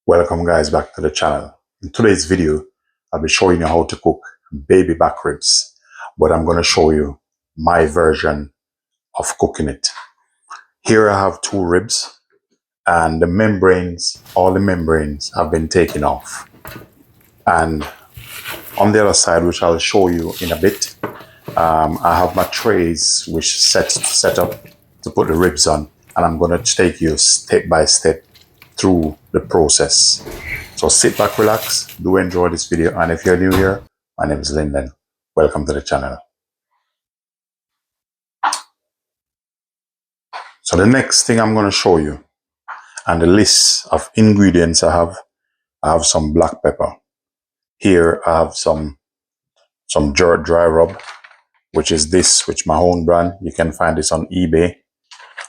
Welcome guys back to the channel. In today's video, I'll be showing you how to cook baby back ribs, but I'm going to show you my version of cooking it. Here I have 2 ribs and the membranes, all the membranes have been taken off. And on the other side, which I'll show you in a bit, I have my trays which set up to put the ribs on, and I'm going to take you step by step through the process. So sit back, relax, do enjoy this video, and if you're new here, my name is Lyndon. Welcome to the channel. So the next thing I'm going to show you, and the list of ingredients I have some black pepper. Here I have some jerk dry rub, which is my own brand. You can find this on eBay.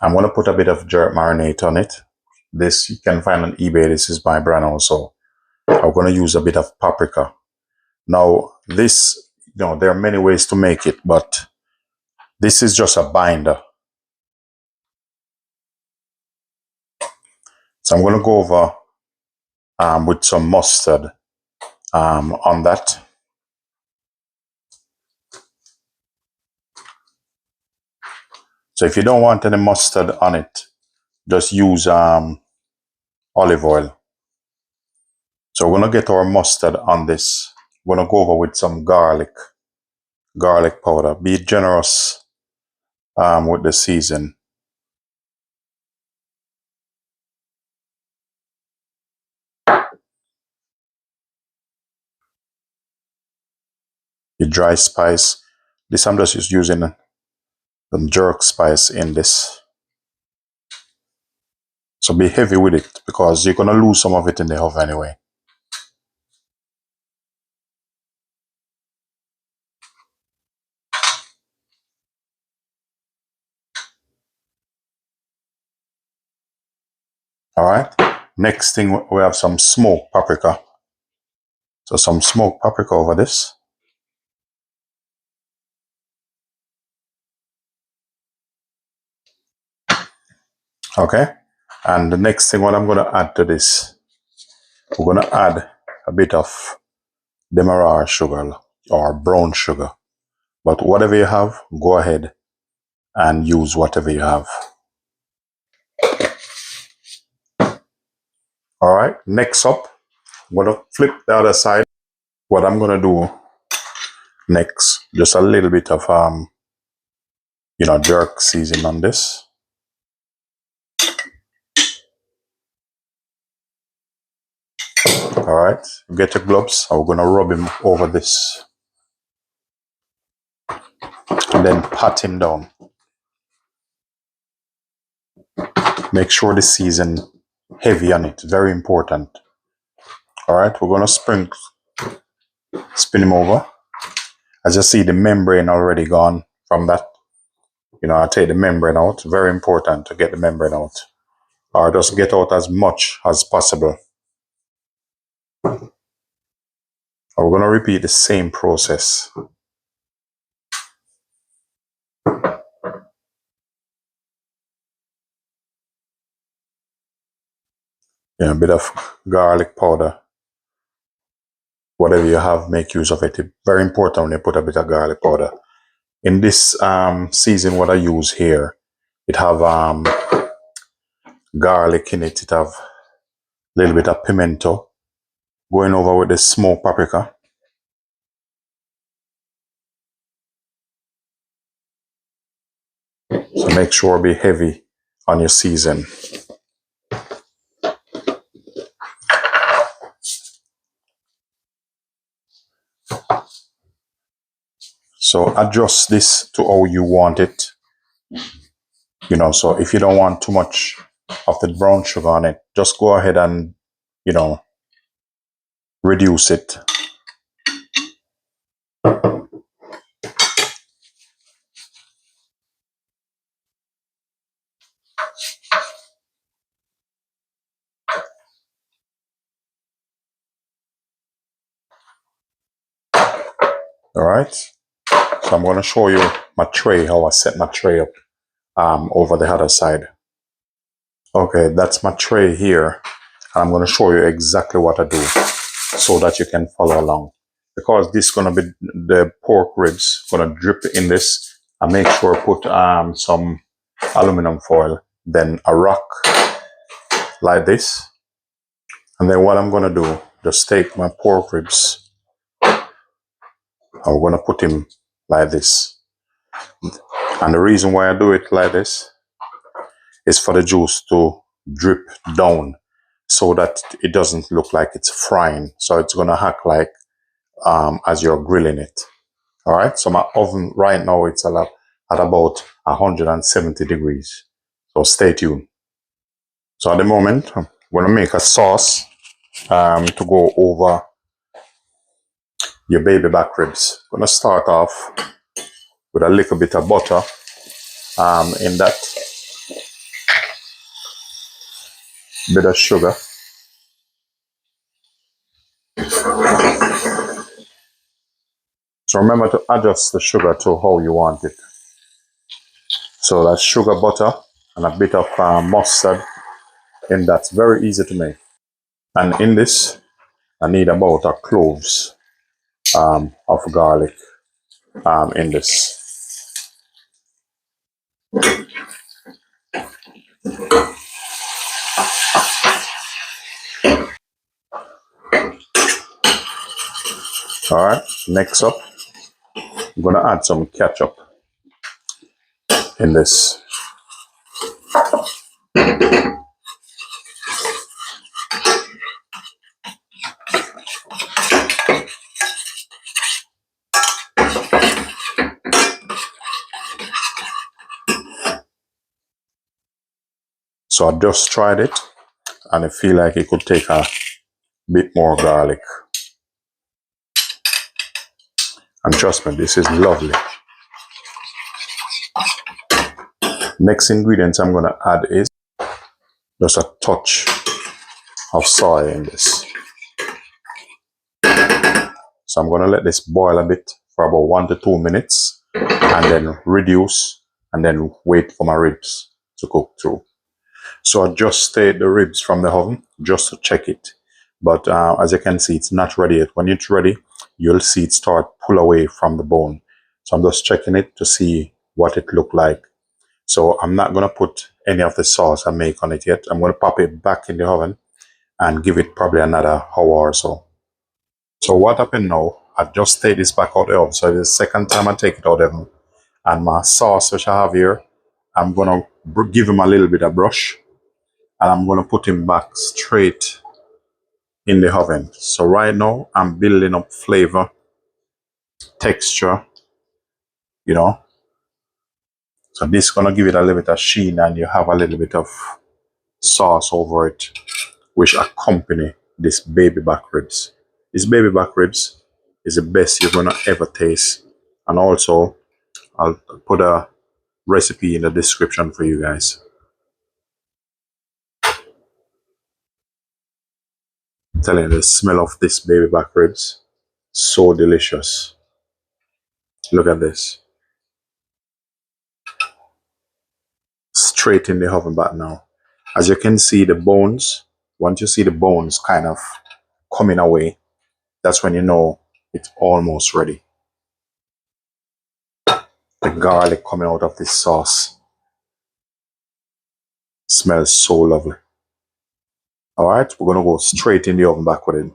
I'm going to put a bit of jerk marinade on it. This you can find on eBay. This is my brand also. I'm going to use a bit of paprika. Now this, there are many ways to make it, but this is just a binder. So I'm going to go over with some mustard on that. So if you don't want any mustard on it, just use olive oil. So we're going to get our mustard on this. We're going to go over with some garlic powder. Be generous with the season. The dry spice. This I'm just using some jerk spice in this. So be heavy with it because you're going to lose some of it in the oven anyway. Alright, next thing we have some smoked paprika. So some smoked paprika over this. Okay, and the next thing what I'm going to add to this, we're going to add a bit of demerara sugar or brown sugar. But whatever you have, go ahead and use whatever you have. Alright, next up, I'm going to flip the other side. What I'm going to do next, just a little bit of jerk seasoning on this. Alright, get your gloves. I'm going to rub him over this and then pat him down. Make sure the season heavy on it, very important. Alright, we're going to spin him over. As you see, the membrane already gone from that. I take the membrane out. Very important to get the membrane out. Or just get out as much as possible. We're going to repeat the same process. A bit of garlic powder. Whatever you have, make use of it. It's very important when you put a bit of garlic powder. In this season, what I use here, it have garlic in it. It have a little bit of pimento. Going over with the smoked paprika. So make sure be heavy on your season. So adjust this to how you want it. So if you don't want too much of the brown sugar on it, just go ahead and, reduce it. Alright, so I'm going to show you my tray, how I set my tray up over the other side. Okay, that's my tray here. I'm going to show you exactly what I do so that you can follow along. Because this is going to be the pork ribs, going to drip in this. I make sure I put some aluminum foil, then a rock like this. And then what I'm going to do, just take my pork ribs. I'm going to put him like this. And the reason why I do it like this is for the juice to drip down so that it doesn't look like it's frying. So it's going to act like as you're grilling it. All right. So my oven right now, it's at about 170 degrees. So stay tuned. So at the moment, I'm going to make a sauce to go over your baby back ribs. I'm going to start off with a little bit of butter in that, bit of sugar. So remember to adjust the sugar to how you want it. So that's sugar, butter, and a bit of mustard. And that's very easy to make. And in this, I need about a cloves of garlic in this. All right, next up, I'm gonna add some ketchup in this. So I just tried it and I feel like it could take a bit more garlic. And trust me, this is lovely. Next ingredients I'm gonna add is just a touch of soy in this. So I'm gonna let this boil a bit for about 1 to 2 minutes and then reduce and then wait for my ribs to cook through. So I just take the ribs from the oven just to check it. But as you can see, it's not ready yet. When it's ready, you'll see it start pull away from the bone. So I'm just checking it to see what it look like. So I'm not gonna put any of the sauce I make on it yet. I'm gonna pop it back in the oven and give it probably another hour or so. So what happened now, I've just take this back out the oven. So it's the second time I take it out of the oven. And my sauce which I have here, I'm gonna give him a little bit of brush. And I'm going to put him back straight in the oven. So right now, I'm building up flavor, texture, you know. So this is going to give it a little bit of sheen and you have a little bit of sauce over it, which accompany this baby back ribs. This baby back ribs is the best you're going to ever taste. And also, I'll put a recipe in the description for you guys. I'm telling you, the smell of this baby back ribs, so delicious. Look at this. Straight in the oven back now. As you can see, the bones, once you see the bones kind of coming away, that's when you know it's almost ready. The garlic coming out of this sauce smells so lovely. All right, we're going to go straight in the oven back with it.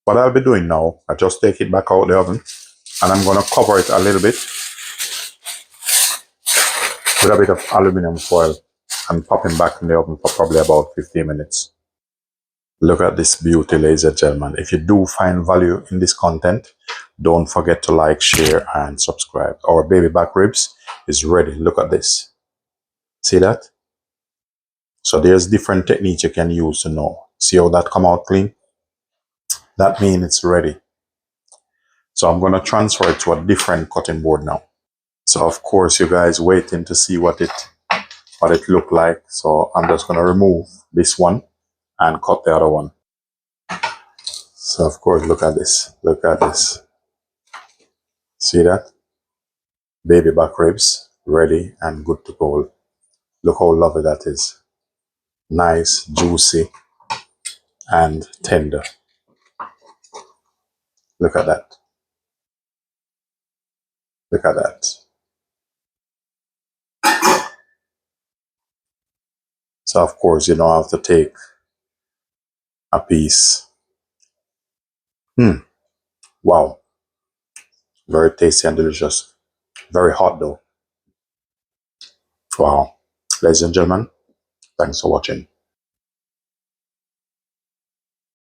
What I'll be doing now, I just take it back out of the oven and I'm going to cover it a little bit with a bit of aluminum foil and pop it back in the oven for probably about 15 minutes. Look at this beauty, ladies and gentlemen. If you do find value in this content, don't forget to like, share, and subscribe. Our baby back ribs is ready. Look at this. See that? So there's different techniques you can use to know. See how that come out clean? That means it's ready. So I'm going to transfer it to a different cutting board now. So of course, you guys waiting to see what it look like. So I'm just going to remove this one and cut the other one. So of course, look at this. Look at this. See that? Baby back ribs ready and good to go. Look how lovely that is. Nice, juicy, and tender. Look at that. Look at that. So of course you don't have to take a piece. Wow. Very tasty and delicious. Very hot though. Wow. Ladies and gentlemen, thanks for watching.